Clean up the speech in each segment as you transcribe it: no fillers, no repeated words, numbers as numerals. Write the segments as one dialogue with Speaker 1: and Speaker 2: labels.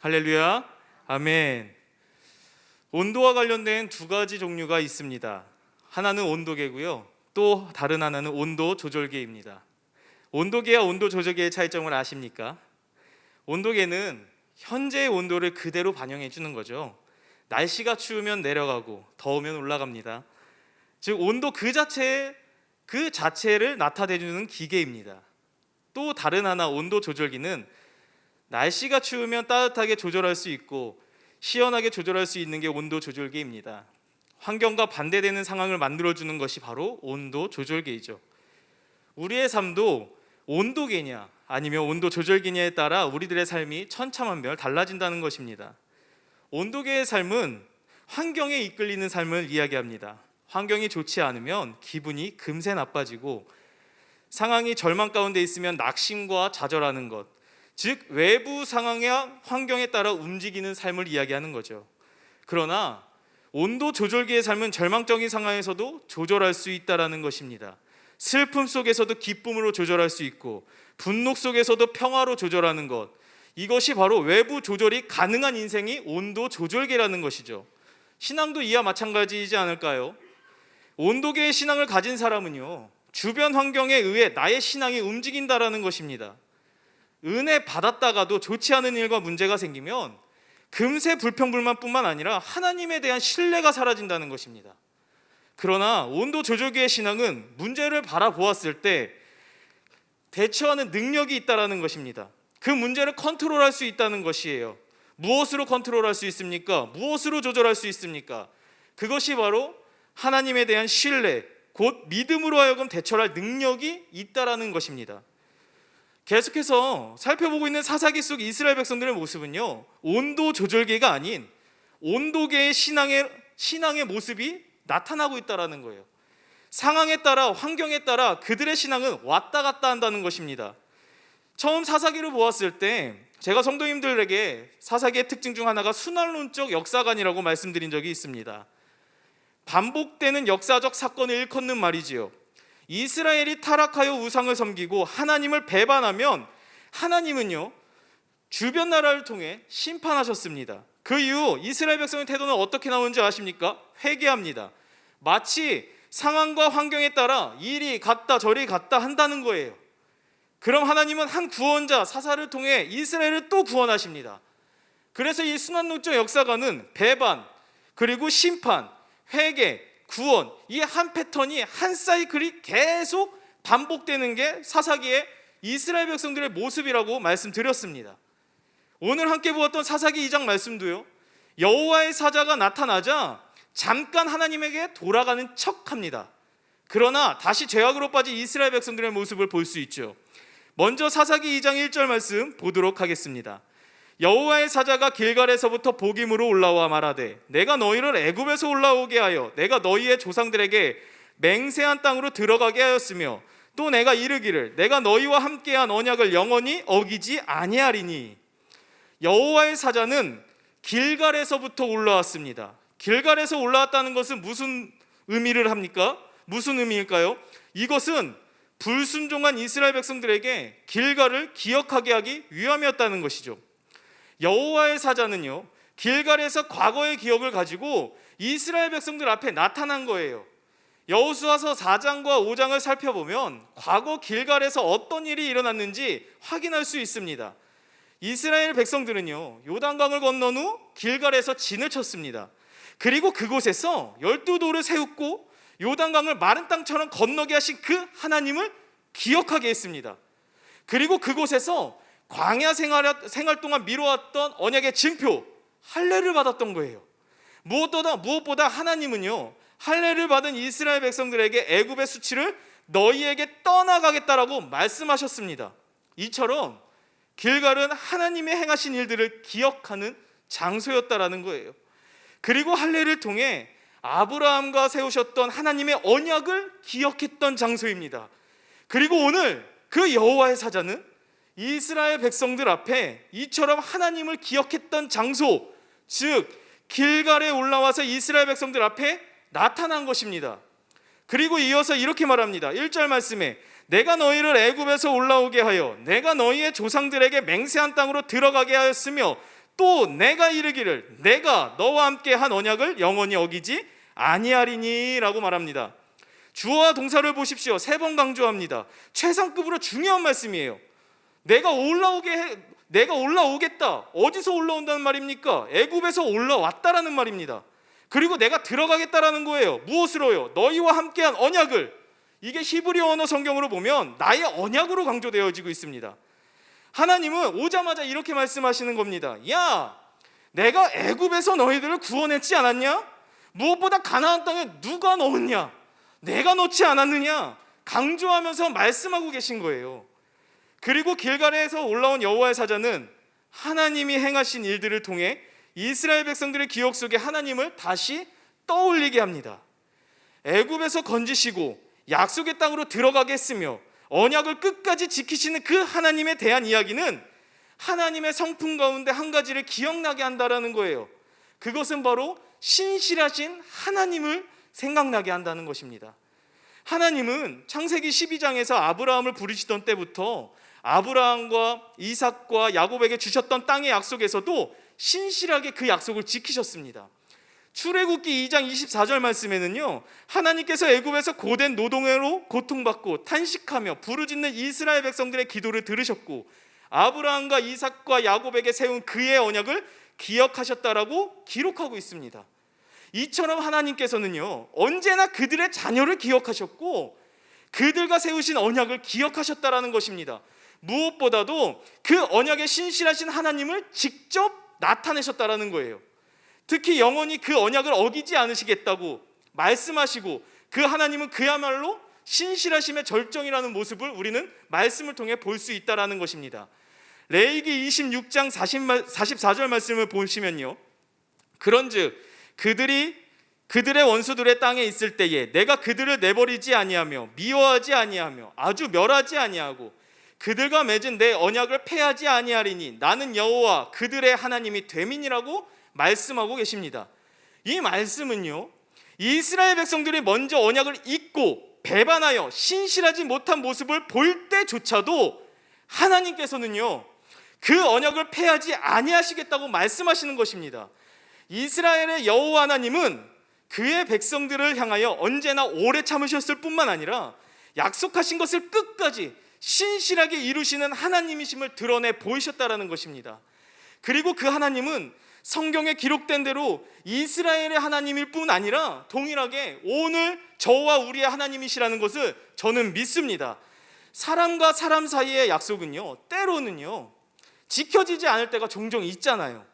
Speaker 1: 할렐루야, 아멘. 온도와 관련된 두 가지 종류가 있습니다. 하나는 온도계고요, 또 다른 하나는 온도 조절계입니다. 온도계와 온도 조절계의 차이점을 아십니까? 온도계는 현재의 온도를 그대로 반영해 주는 거죠. 날씨가 추우면 내려가고 더우면 올라갑니다. 즉 온도 그 자체를 나타내 주는 기계입니다. 또 다른 하나 온도 조절기는 날씨가 추우면 따뜻하게 조절할 수 있고 시원하게 조절할 수 있는 게 온도 조절기입니다. 환경과 반대되는 상황을 만들어주는 것이 바로 온도 조절기이죠. 우리의 삶도 온도계냐 아니면 온도 조절기냐에 따라 우리들의 삶이 천차만별 달라진다는 것입니다. 온도계의 삶은 환경에 이끌리는 삶을 이야기합니다. 환경이 좋지 않으면 기분이 금세 나빠지고 상황이 절망 가운데 있으면 낙심과 좌절하는 것, 즉 외부 상황이나 환경에 따라 움직이는 삶을 이야기하는 거죠. 그러나 온도 조절기의 삶은 절망적인 상황에서도 조절할 수 있다는 것입니다. 슬픔 속에서도 기쁨으로 조절할 수 있고 분노 속에서도 평화로 조절하는 것, 이것이 바로 외부 조절이 가능한 인생이 온도 조절계라는 것이죠. 신앙도 이와 마찬가지이지 않을까요? 온도계의 신앙을 가진 사람은요, 주변 환경에 의해 나의 신앙이 움직인다라는 것입니다. 은혜 받았다가도 좋지 않은 일과 문제가 생기면 금세 불평불만뿐만 아니라 하나님에 대한 신뢰가 사라진다는 것입니다. 그러나 온도 조절기의 신앙은 문제를 바라보았을 때 대처하는 능력이 있다는 것입니다. 그 문제를 컨트롤할 수 있다는 것이에요. 무엇으로 컨트롤할 수 있습니까? 무엇으로 조절할 수 있습니까? 그것이 바로 하나님에 대한 신뢰, 곧 믿음으로 하여금 대처할 능력이 있다는 것입니다. 계속해서 살펴보고 있는 사사기 속 이스라엘 백성들의 모습은요, 온도 조절계가 아닌 온도계의 신앙의 모습이 나타나고 있다는 거예요. 상황에 따라 환경에 따라 그들의 신앙은 왔다 갔다 한다는 것입니다. 처음 사사기를 보았을 때 제가 성도님들에게 사사기의 특징 중 하나가 순환론적 역사관이라고 말씀드린 적이 있습니다. 반복되는 역사적 사건을 일컫는 말이지요. 이스라엘이 타락하여 우상을 섬기고 하나님을 배반하면 하나님은요, 주변 나라를 통해 심판하셨습니다. 그 이후 이스라엘 백성의 태도는 어떻게 나오는지 아십니까? 회개합니다. 마치 상황과 환경에 따라 이리 갔다 저리 갔다 한다는 거예요. 그럼 하나님은 한 구원자 사사를 통해 이스라엘을 또 구원하십니다. 그래서 이 순환론적 역사관은 배반, 그리고 심판, 회개, 구원, 이 한 패턴이 한 사이클이 계속 반복되는 게 사사기의 이스라엘 백성들의 모습이라고 말씀드렸습니다. 오늘 함께 보았던 사사기 2장 말씀도요, 여호와의 사자가 나타나자 잠깐 하나님에게 돌아가는 척합니다. 그러나 다시 죄악으로 빠진 이스라엘 백성들의 모습을 볼 수 있죠. 먼저 사사기 2장 1절 말씀 보도록 하겠습니다. 여호와의 사자가 길갈에서부터 복임으로 올라와 말하되 내가 너희를 애굽에서 올라오게 하여 내가 너희의 조상들에게 맹세한 땅으로 들어가게 하였으며 또 내가 이르기를 내가 너희와 함께한 언약을 영원히 어기지 아니하리니. 여호와의 사자는 길갈에서부터 올라왔습니다. 길갈에서 올라왔다는 것은 무슨 의미를 합니까? 무슨 의미일까요? 이것은 불순종한 이스라엘 백성들에게 길갈을 기억하게 하기 위함이었다는 것이죠. 여호와의 사자는요, 길갈에서 과거의 기억을 가지고 이스라엘 백성들 앞에 나타난 거예요. 여호수아서 4장과 5장을 살펴보면 과거 길갈에서 어떤 일이 일어났는지 확인할 수 있습니다. 이스라엘 백성들은요, 요단강을 건넌 후 길갈에서 진을 쳤습니다. 그리고 그곳에서 12돌을 세웠고 요단강을 마른 땅처럼 건너게 하신 그 하나님을 기억하게 했습니다. 그리고 그곳에서 광야 생활 동안 미뤄왔던 언약의 징표 할례를 받았던 거예요. 무엇보다 하나님은요, 할례를 받은 이스라엘 백성들에게 애굽의 수치를 너희에게 떠나가겠다라고 말씀하셨습니다. 이처럼 길갈은 하나님의 행하신 일들을 기억하는 장소였다라는 거예요. 그리고 할례를 통해 아브라함과 세우셨던 하나님의 언약을 기억했던 장소입니다. 그리고 오늘 그 여호와의 사자는 이스라엘 백성들 앞에 이처럼 하나님을 기억했던 장소, 즉 길갈에 올라와서 이스라엘 백성들 앞에 나타난 것입니다. 그리고 이어서 이렇게 말합니다. 1절 말씀에 내가 너희를 애굽에서 올라오게 하여 내가 너희의 조상들에게 맹세한 땅으로 들어가게 하였으며 또 내가 이르기를 내가 너와 함께 한 언약을 영원히 어기지 아니하리니 라고 말합니다. 주어와 동사를 보십시오. 3번 강조합니다. 최상급으로 중요한 말씀이에요. 내가 올라오겠다. 어디서 올라온다는 말입니까? 애굽에서 올라왔다라는 말입니다. 그리고 내가 들어가겠다라는 거예요. 무엇으로요? 너희와 함께한 언약을. 이게 히브리 언어 성경으로 보면 나의 언약으로 강조되어지고 있습니다. 하나님은 오자마자 이렇게 말씀하시는 겁니다. 야, 내가 애굽에서 너희들을 구원했지 않았냐? 무엇보다 가나안 땅에 누가 넣었냐? 내가 넣지 않았느냐? 강조하면서 말씀하고 계신 거예요. 그리고 길갈에서 올라온 여호와의 사자는 하나님이 행하신 일들을 통해 이스라엘 백성들의 기억 속에 하나님을 다시 떠올리게 합니다. 애굽에서 건지시고 약속의 땅으로 들어가게 했으며 언약을 끝까지 지키시는 그 하나님에 대한 이야기는 하나님의 성품 가운데 한 가지를 기억나게 한다라는 거예요. 그것은 바로 신실하신 하나님을 생각나게 한다는 것입니다. 하나님은 창세기 12장에서 아브라함을 부르시던 때부터 아브라함과 이삭과 야곱에게 주셨던 땅의 약속에서도 신실하게 그 약속을 지키셨습니다. 출애굽기 2장 24절 말씀에는요, 하나님께서 애굽에서 고된 노동으로 고통받고 탄식하며 부르짖는 이스라엘 백성들의 기도를 들으셨고 아브라함과 이삭과 야곱에게 세운 그의 언약을 기억하셨다라고 기록하고 있습니다. 이처럼 하나님께서는요, 언제나 그들의 자녀를 기억하셨고 그들과 세우신 언약을 기억하셨다라는 것입니다. 무엇보다도 그 언약에 신실하신 하나님을 직접 나타내셨다라는 거예요. 특히 영원히 그 언약을 어기지 않으시겠다고 말씀하시고 그 하나님은 그야말로 신실하심의 절정이라는 모습을 우리는 말씀을 통해 볼 수 있다는 것입니다. 레위기 26장 44절 말씀을 보시면요, 그런즉 그들의 원수들의 땅에 있을 때에 내가 그들을 내버리지 아니하며 미워하지 아니하며 아주 멸하지 아니하고 그들과 맺은 내 언약을 폐하지 아니하리니 나는 여호와 그들의 하나님이 됨이니라고 말씀하고 계십니다. 이 말씀은요, 이스라엘 백성들이 먼저 언약을 잊고 배반하여 신실하지 못한 모습을 볼 때조차도 하나님께서는요, 그 언약을 폐하지 아니하시겠다고 말씀하시는 것입니다. 이스라엘의 여호와 하나님은 그의 백성들을 향하여 언제나 오래 참으셨을 뿐만 아니라 약속하신 것을 끝까지 신실하게 이루시는 하나님이심을 드러내 보이셨다라는 것입니다. 그리고 그 하나님은 성경에 기록된 대로 이스라엘의 하나님일 뿐 아니라 동일하게 오늘 저와 우리의 하나님이시라는 것을 저는 믿습니다. 사람과 사람 사이의 약속은요, 때로는요 지켜지지 않을 때가 종종 있잖아요.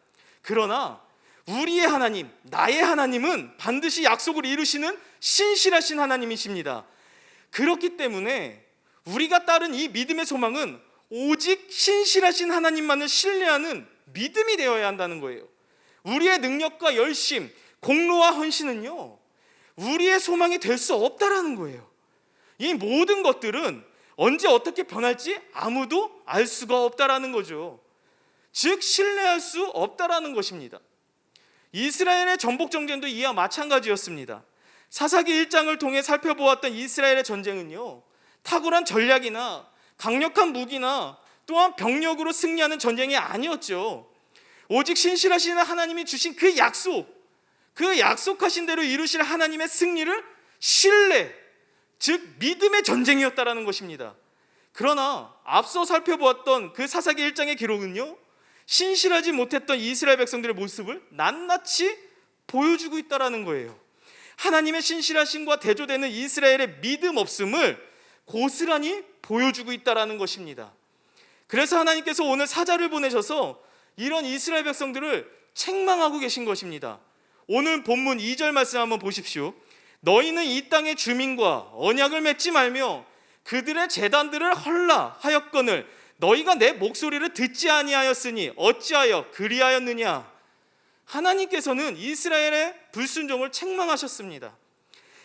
Speaker 1: 그러나 우리의 하나님, 나의 하나님은 반드시 약속을 이루시는 신실하신 하나님이십니다. 그렇기 때문에 우리가 따른 이 믿음의 소망은 오직 신실하신 하나님만을 신뢰하는 믿음이 되어야 한다는 거예요. 우리의 능력과 열심, 공로와 헌신은요, 우리의 소망이 될 수 없다라는 거예요. 이 모든 것들은 언제 어떻게 변할지 아무도 알 수가 없다라는 거죠. 즉 신뢰할 수 없다라는 것입니다. 이스라엘의 전복 정전도 이와 마찬가지였습니다. 사사기 1장을 통해 살펴보았던 이스라엘의 전쟁은요, 탁월한 전략이나 강력한 무기나 또한 병력으로 승리하는 전쟁이 아니었죠. 오직 신실하신 하나님이 주신 그 약속하신 대로 이루실 하나님의 승리를 신뢰, 즉 믿음의 전쟁이었다라는 것입니다. 그러나 앞서 살펴보았던 그 사사기 1장의 기록은요, 신실하지 못했던 이스라엘 백성들의 모습을 낱낱이 보여주고 있다라는 거예요. 하나님의 신실하심과 대조되는 이스라엘의 믿음 없음을 고스란히 보여주고 있다라는 것입니다. 그래서 하나님께서 오늘 사자를 보내셔서 이런 이스라엘 백성들을 책망하고 계신 것입니다. 오늘 본문 2절 말씀 한번 보십시오. 너희는 이 땅의 주민과 언약을 맺지 말며 그들의 제단들을 헐라 하였거늘 너희가 내 목소리를 듣지 아니하였으니 어찌하여 그리하였느냐. 하나님께서는 이스라엘의 불순종을 책망하셨습니다.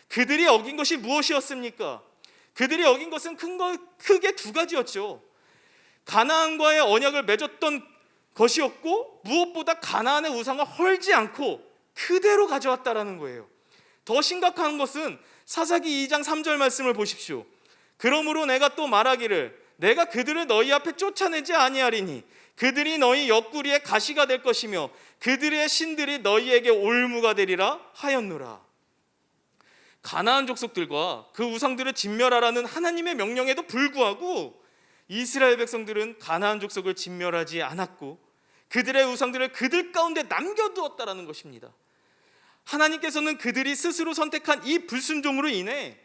Speaker 1: 그들이 어긴 것이 무엇이었습니까? 그들이 어긴 것은 크게 두 가지였죠. 가나안과의 언약을 맺었던 것이었고, 무엇보다 가나안의 우상을 헐지 않고 그대로 가져왔다라는 거예요. 더 심각한 것은 사사기 2장 3절 말씀을 보십시오. 그러므로 내가 또 말하기를 내가 그들을 너희 앞에 쫓아내지 아니하리니 그들이 너희 옆구리에 가시가 될 것이며 그들의 신들이 너희에게 올무가 되리라 하였노라. 가나안 족속들과 그 우상들을 진멸하라는 하나님의 명령에도 불구하고 이스라엘 백성들은 가나안 족속을 진멸하지 않았고 그들의 우상들을 그들 가운데 남겨두었다라는 것입니다. 하나님께서는 그들이 스스로 선택한 이 불순종으로 인해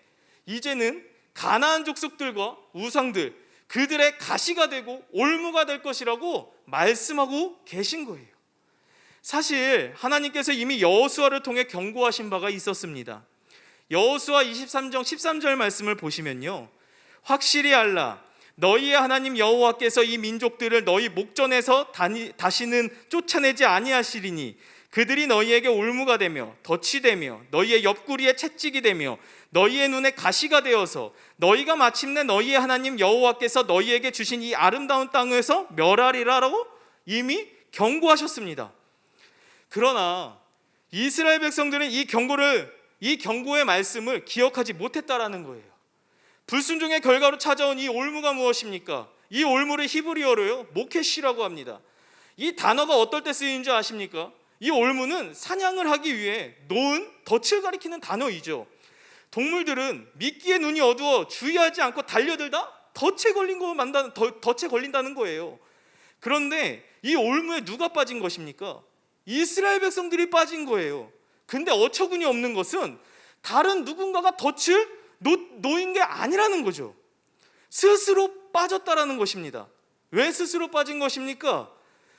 Speaker 1: 이제는 가나안 족속들과 우상들, 그들의 가시가 되고 올무가 될 것이라고 말씀하고 계신 거예요. 사실 하나님께서 이미 여호수아를 통해 경고하신 바가 있었습니다. 여호수아 23장 13절 말씀을 보시면요, 확실히 알라, 너희의 하나님 여호와께서 이 민족들을 너희 목전에서 다시는 쫓아내지 아니하시리니 그들이 너희에게 올무가 되며 덫이 되며 너희의 옆구리에 채찍이 되며 너희의 눈에 가시가 되어서 너희가 마침내 너희의 하나님 여호와께서 너희에게 주신 이 아름다운 땅에서 멸하리라라고 이미 경고하셨습니다. 그러나 이스라엘 백성들은 이 경고의 말씀을 기억하지 못했다라는 거예요. 불순종의 결과로 찾아온 이 올무가 무엇입니까? 이 올무를 히브리어로요, 모케시라고 합니다. 이 단어가 어떨 때 쓰이는지 아십니까? 이 올무는 사냥을 하기 위해 놓은 덫을 가리키는 단어이죠. 동물들은 미끼에 눈이 어두워 주의하지 않고 달려들다 덫에 걸린다는 거예요. 그런데 이 올무에 누가 빠진 것입니까? 이스라엘 백성들이 빠진 거예요. 근데 어처구니 없는 것은 다른 누군가가 덫을 놓인 게 아니라는 거죠. 스스로 빠졌다라는 것입니다. 왜 스스로 빠진 것입니까?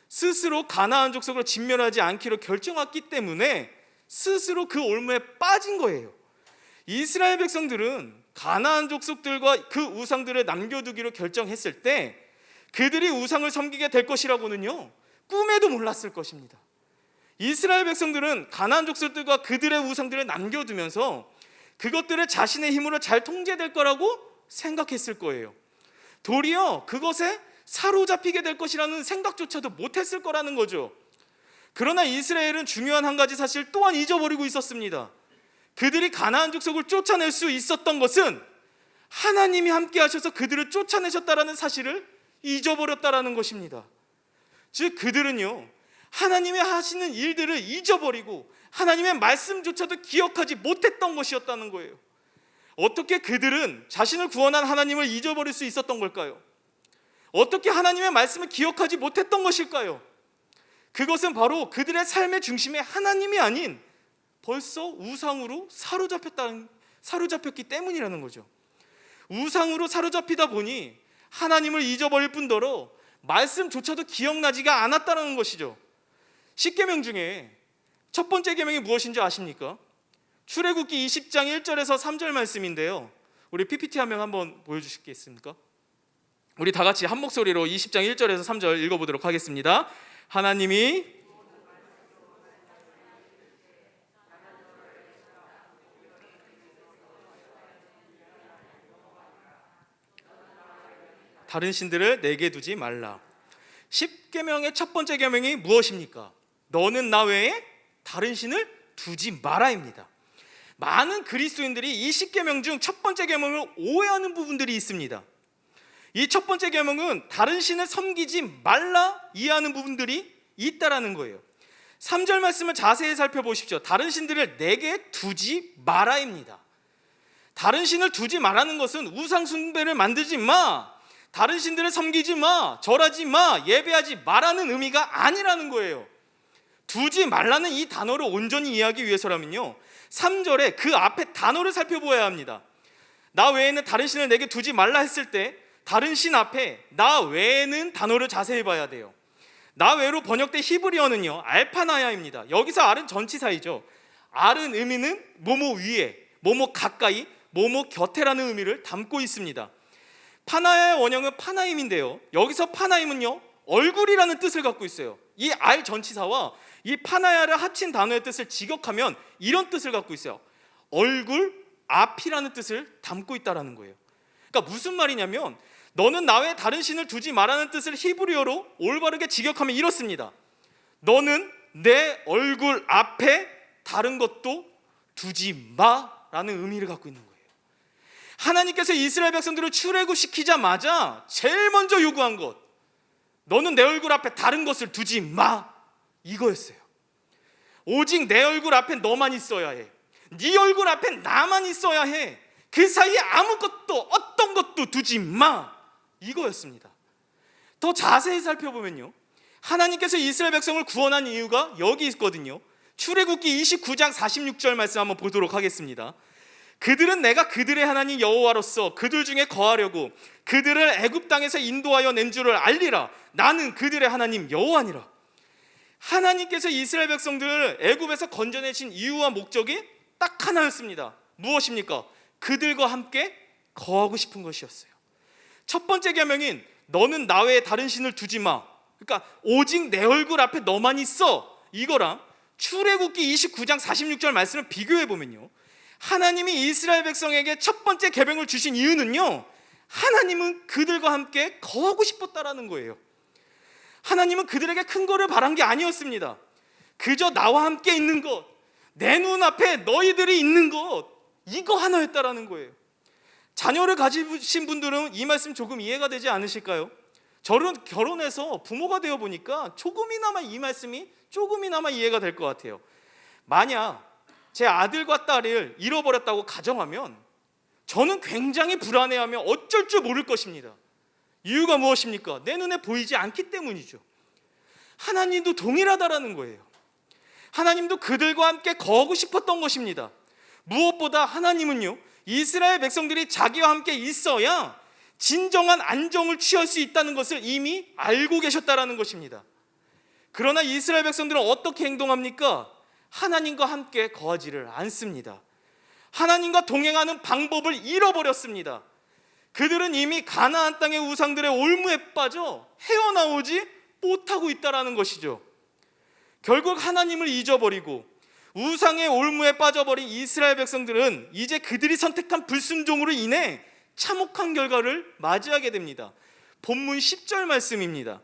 Speaker 1: 스스로 가나안 족속을 진멸하지 않기로 결정했기 때문에 스스로 그 올무에 빠진 거예요. 이스라엘 백성들은 가나안 족속들과 그 우상들을 남겨두기로 결정했을 때 그들이 우상을 섬기게 될 것이라고는요, 꿈에도 몰랐을 것입니다. 이스라엘 백성들은 가나안 족속들과 그들의 우상들을 남겨두면서 그것들을 자신의 힘으로 잘 통제될 거라고 생각했을 거예요. 도리어 그것에 사로잡히게 될 것이라는 생각조차도 못했을 거라는 거죠. 그러나 이스라엘은 중요한 한 가지 사실 또한 잊어버리고 있었습니다. 그들이 가나안 족속을 쫓아낼 수 있었던 것은 하나님이 함께 하셔서 그들을 쫓아내셨다라는 사실을 잊어버렸다라는 것입니다. 즉 그들은요, 하나님이 하시는 일들을 잊어버리고 하나님의 말씀조차도 기억하지 못했던 것이었다는 거예요. 어떻게 그들은 자신을 구원한 하나님을 잊어버릴 수 있었던 걸까요? 어떻게 하나님의 말씀을 기억하지 못했던 것일까요? 그것은 바로 그들의 삶의 중심에 하나님이 아닌 벌써 우상으로 사로잡혔기 때문이라는 거죠. 우상으로 사로잡히다 보니 하나님을 잊어버릴 뿐더러 말씀조차도 기억나지가 않았다는 것이죠. 10계명 중에 첫 번째 계명이 무엇인지 아십니까? 출애굽기 20장 1절에서 3절 말씀인데요, 우리 PPT 화면 한번 보여주시겠습니까? 우리 다 같이 한 목소리로 20장 1절에서 3절 읽어보도록 하겠습니다. 하나님이 다른 신들을 내게 두지 말라. 10계명의 첫 번째 계명이 무엇입니까? 너는 나 외에 다른 신을 두지 마라입니다. 많은 그리스도인들이 이 10계명 중 첫 번째 계명을 오해하는 부분들이 있습니다. 이 첫 번째 계명은 다른 신을 섬기지 말라 이해하는 부분들이 있다라는 거예요. 3절 말씀을 자세히 살펴보십시오. 다른 신들을 내게 두지 마라입니다. 다른 신을 두지 마라는 것은 우상 숭배를 만들지 마, 다른 신들을 섬기지 마, 절하지 마, 예배하지 마라는 의미가 아니라는 거예요. 두지 말라는 이 단어를 온전히 이해하기 위해서라면요, 3절에 그 앞에 단어를 살펴보아야 합니다. 나 외에는 다른 신을 내게 두지 말라 했을 때 다른 신 앞에 나 외에는 단어를 자세히 봐야 돼요. 나 외로 번역된 히브리어는요, 알파나야입니다. 여기서 알은 전치사이죠. 알은 의미는 뭐뭐 위에, 뭐뭐 가까이, 뭐뭐 곁에라는 의미를 담고 있습니다. 파나야의 원형은 파나임인데요, 여기서 파나임은요, 얼굴이라는 뜻을 갖고 있어요. 이 알 전치사와 이 파나야를 합친 단어의 뜻을 직역하면 이런 뜻을 갖고 있어요. 얼굴, 앞이라는 뜻을 담고 있다라는 거예요. 그러니까 무슨 말이냐면, 너는 나 외에 다른 신을 두지 말라는 뜻을 히브리어로 올바르게 직역하면 이렇습니다. 너는 내 얼굴 앞에 다른 것도 두지 마라는 의미를 갖고 있는 거예요. 하나님께서 이스라엘 백성들을 출애굽시키자마자 제일 먼저 요구한 것, 너는 내 얼굴 앞에 다른 것을 두지 마, 이거였어요. 오직 내 얼굴 앞에 너만 있어야 해. 네 얼굴 앞에 나만 있어야 해. 그 사이에 아무것도 어떤 것도 두지 마, 이거였습니다. 더 자세히 살펴보면요, 하나님께서 이스라엘 백성을 구원한 이유가 여기 있거든요. 출애굽기 29장 46절 말씀 한번 보도록 하겠습니다. 그들은 내가 그들의 하나님 여호와로서 그들 중에 거하려고 그들을 애굽 땅에서 인도하여 낸 줄을 알리라. 나는 그들의 하나님 여호와니라. 하나님께서 이스라엘 백성들을 애굽에서 건져내신 이유와 목적이 딱 하나였습니다. 무엇입니까? 그들과 함께 거하고 싶은 것이었어요. 첫 번째 계명인 너는 나 외에 다른 신을 두지 마, 그러니까 오직 내 얼굴 앞에 너만 있어, 이거랑 출애굽기 29장 46절 말씀을 비교해 보면요, 하나님이 이스라엘 백성에게 첫 번째 계명을 주신 이유는요, 하나님은 그들과 함께 거하고 싶었다라는 거예요. 하나님은 그들에게 큰 거를 바란 게 아니었습니다. 그저 나와 함께 있는 것, 내 눈앞에 너희들이 있는 것, 이거 하나였다라는 거예요. 자녀를 가지신 분들은 이 말씀 조금 이해가 되지 않으실까요? 저는 결혼해서 부모가 되어 보니까 조금이나마 이 말씀이 조금이나마 이해가 될 것 같아요. 만약 제 아들과 딸을 잃어버렸다고 가정하면 저는 굉장히 불안해하며 어쩔 줄 모를 것입니다. 이유가 무엇입니까? 내 눈에 보이지 않기 때문이죠. 하나님도 동일하다라는 거예요. 하나님도 그들과 함께 거하고 싶었던 것입니다. 무엇보다 하나님은요, 이스라엘 백성들이 자기와 함께 있어야 진정한 안정을 취할 수 있다는 것을 이미 알고 계셨다라는 것입니다. 그러나 이스라엘 백성들은 어떻게 행동합니까? 하나님과 함께 거하지를 않습니다. 하나님과 동행하는 방법을 잃어버렸습니다. 그들은 이미 가나안 땅의 우상들의 올무에 빠져 헤어나오지 못하고 있다는 것이죠. 결국 하나님을 잊어버리고 우상의 올무에 빠져버린 이스라엘 백성들은 이제 그들이 선택한 불순종으로 인해 참혹한 결과를 맞이하게 됩니다. 본문 10절 말씀입니다.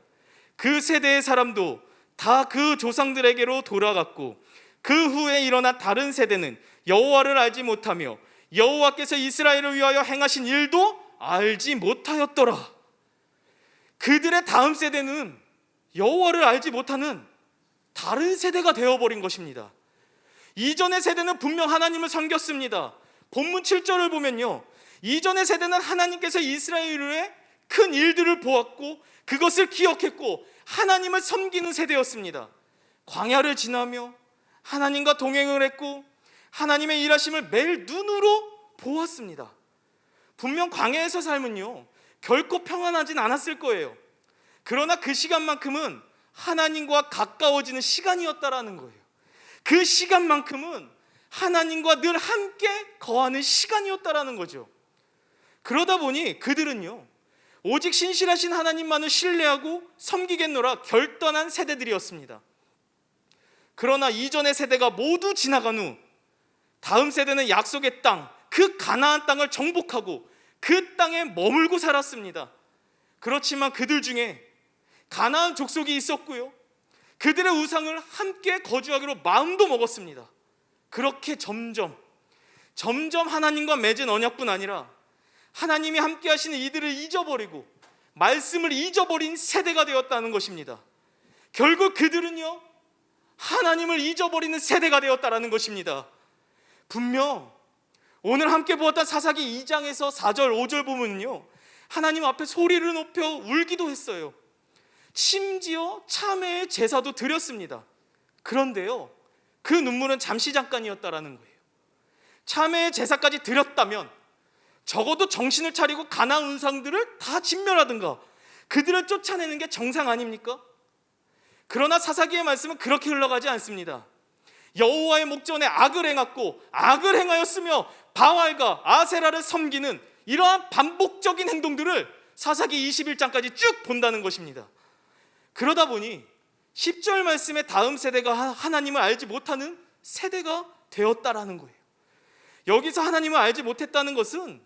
Speaker 1: 그 세대의 사람도 다 그 조상들에게로 돌아갔고 그 후에 일어난 다른 세대는 여호와를 알지 못하며 여호와께서 이스라엘을 위하여 행하신 일도 알지 못하였더라. 그들의 다음 세대는 여호와를 알지 못하는 다른 세대가 되어버린 것입니다. 이전의 세대는 분명 하나님을 섬겼습니다. 본문 7절을 보면요, 이전의 세대는 하나님께서 이스라엘을 위해 큰 일들을 보았고 그것을 기억했고 하나님을 섬기는 세대였습니다. 광야를 지나며 하나님과 동행을 했고 하나님의 일하심을 매일 눈으로 보았습니다. 분명 광야에서 삶은요, 결코 평안하진 않았을 거예요. 그러나 그 시간만큼은 하나님과 가까워지는 시간이었다라는 거예요. 그 시간만큼은 하나님과 늘 함께 거하는 시간이었다라는 거죠. 그러다 보니 그들은요, 오직 신실하신 하나님만을 신뢰하고 섬기겠노라 결단한 세대들이었습니다. 그러나 이전의 세대가 모두 지나간 후 다음 세대는 약속의 땅, 그 가나안 땅을 정복하고 그 땅에 머물고 살았습니다. 그렇지만 그들 중에 가나안 족속이 있었고요, 그들의 우상을 함께 거주하기로 마음도 먹었습니다. 그렇게 점점 하나님과 맺은 언약뿐 아니라 하나님이 함께 하시는 이들을 잊어버리고 말씀을 잊어버린 세대가 되었다는 것입니다. 결국 그들은요, 하나님을 잊어버리는 세대가 되었다는 것입니다. 분명 오늘 함께 보았던 사사기 2장에서 4절 5절 보면요, 하나님 앞에 소리를 높여 울기도 했어요. 심지어 참회의 제사도 드렸습니다. 그런데요, 그 눈물은 잠시 잠깐이었다라는 거예요. 참회의 제사까지 드렸다면 적어도 정신을 차리고 가나안 우상들을 다 진멸하든가 그들을 쫓아내는 게 정상 아닙니까? 그러나 사사기의 말씀은 그렇게 흘러가지 않습니다. 여호와의 목전에 악을 행했고 악을 행하였으며 바알과 아세라를 섬기는 이러한 반복적인 행동들을 사사기 21장까지 쭉 본다는 것입니다. 그러다 보니 10절 말씀의 다음 세대가 하나님을 알지 못하는 세대가 되었다라는 거예요. 여기서 하나님을 알지 못했다는 것은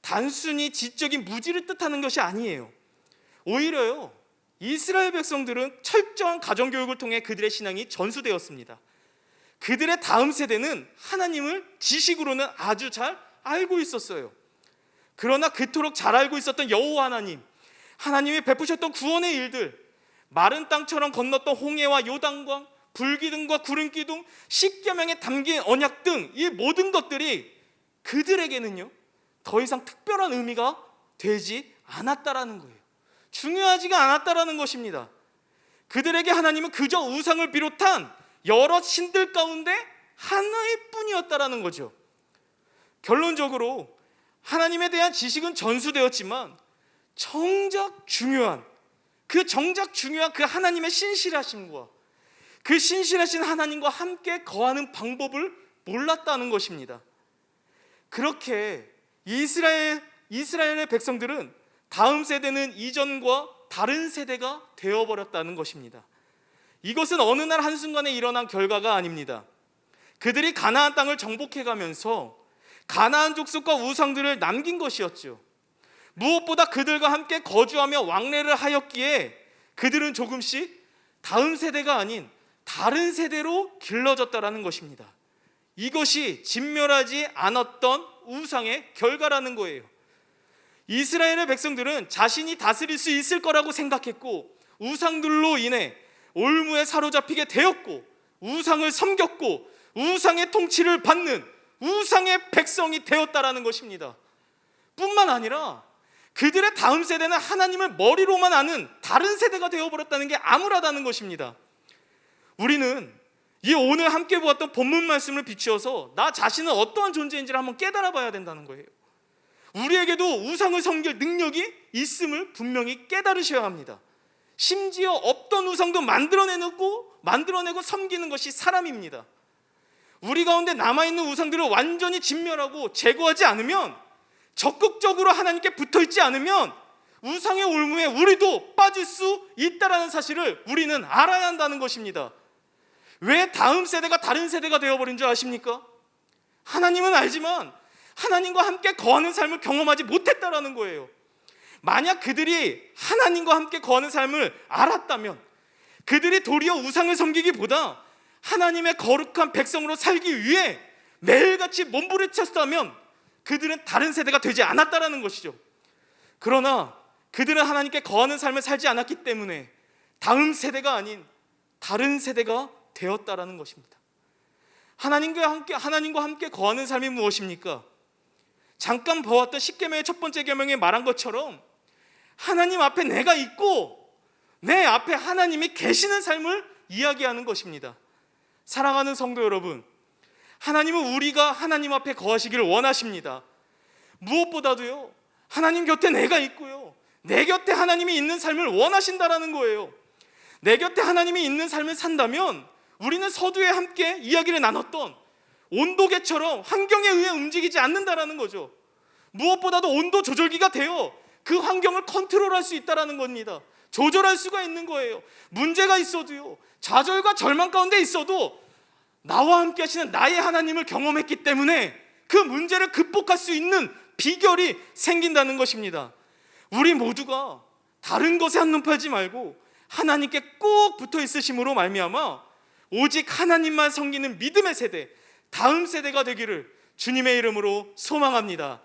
Speaker 1: 단순히 지적인 무지를 뜻하는 것이 아니에요. 오히려요, 이스라엘 백성들은 철저한 가정교육을 통해 그들의 신앙이 전수되었습니다. 그들의 다음 세대는 하나님을 지식으로는 아주 잘 알고 있었어요. 그러나 그토록 잘 알고 있었던 여호와 하나님이 베푸셨던 구원의 일들, 마른 땅처럼 건넜던 홍해와 요단강, 불기둥과 구름기둥, 십계명에 담긴 언약 등 이 모든 것들이 그들에게는요 더 이상 특별한 의미가 되지 않았다라는 거예요. 중요하지가 않았다라는 것입니다. 그들에게 하나님은 그저 우상을 비롯한 여러 신들 가운데 하나일 뿐이었다라는 거죠. 결론적으로 하나님에 대한 지식은 전수되었지만 정작 중요한 그 하나님의 신실하심과 그 신실하신 하나님과 함께 거하는 방법을 몰랐다는 것입니다. 그렇게 이스라엘의 백성들은 다음 세대는 이전과 다른 세대가 되어버렸다는 것입니다. 이것은 어느 날 한순간에 일어난 결과가 아닙니다. 그들이 가나안 땅을 정복해가면서 가나안 족속과 우상들을 남긴 것이었죠. 무엇보다 그들과 함께 거주하며 왕래를 하였기에 그들은 조금씩 다음 세대가 아닌 다른 세대로 길러졌다라는 것입니다. 이것이 진멸하지 않았던 우상의 결과라는 거예요. 이스라엘의 백성들은 자신이 다스릴 수 있을 거라고 생각했고 우상들로 인해 올무에 사로잡히게 되었고 우상을 섬겼고 우상의 통치를 받는 우상의 백성이 되었다라는 것입니다. 뿐만 아니라 그들의 다음 세대는 하나님을 머리로만 아는 다른 세대가 되어버렸다는 게 암울하다는 것입니다. 우리는 이 오늘 함께 보았던 본문 말씀을 비추어서 나 자신은 어떠한 존재인지를 한번 깨달아 봐야 된다는 거예요. 우리에게도 우상을 섬길 능력이 있음을 분명히 깨달으셔야 합니다. 심지어 없던 우상도 만들어내고 섬기는 것이 사람입니다. 우리 가운데 남아있는 우상들을 완전히 진멸하고 제거하지 않으면, 적극적으로 하나님께 붙어있지 않으면 우상의 올무에 우리도 빠질 수 있다는 사실을 우리는 알아야 한다는 것입니다. 왜 다음 세대가 다른 세대가 되어버린 줄 아십니까? 하나님은 알지만 하나님과 함께 거하는 삶을 경험하지 못했다라는 거예요. 만약 그들이 하나님과 함께 거하는 삶을 알았다면, 그들이 도리어 우상을 섬기기보다 하나님의 거룩한 백성으로 살기 위해 매일같이 몸부림쳤다면 그들은 다른 세대가 되지 않았다라는 것이죠. 그러나 그들은 하나님께 거하는 삶을 살지 않았기 때문에 다음 세대가 아닌 다른 세대가 되었다라는 것입니다. 하나님과 함께 거하는 삶이 무엇입니까? 잠깐 보았던 십계명의 첫 번째 계명에 말한 것처럼 하나님 앞에 내가 있고 내 앞에 하나님이 계시는 삶을 이야기하는 것입니다. 사랑하는 성도 여러분, 하나님은 우리가 하나님 앞에 거하시기를 원하십니다. 무엇보다도요, 하나님 곁에 내가 있고요, 내 곁에 하나님이 있는 삶을 원하신다라는 거예요. 내 곁에 하나님이 있는 삶을 산다면 우리는 서두에 함께 이야기를 나눴던 온도계처럼 환경에 의해 움직이지 않는다라는 거죠. 무엇보다도 온도 조절기가 되어 그 환경을 컨트롤할 수 있다라는 겁니다. 조절할 수가 있는 거예요. 문제가 있어도요, 좌절과 절망 가운데 있어도 나와 함께 하시는 나의 하나님을 경험했기 때문에 그 문제를 극복할 수 있는 비결이 생긴다는 것입니다. 우리 모두가 다른 것에 한눈 팔지 말고 하나님께 꼭 붙어 있으심으로 말미암아 오직 하나님만 섬기는 믿음의 세대, 다음 세대가 되기를 주님의 이름으로 소망합니다.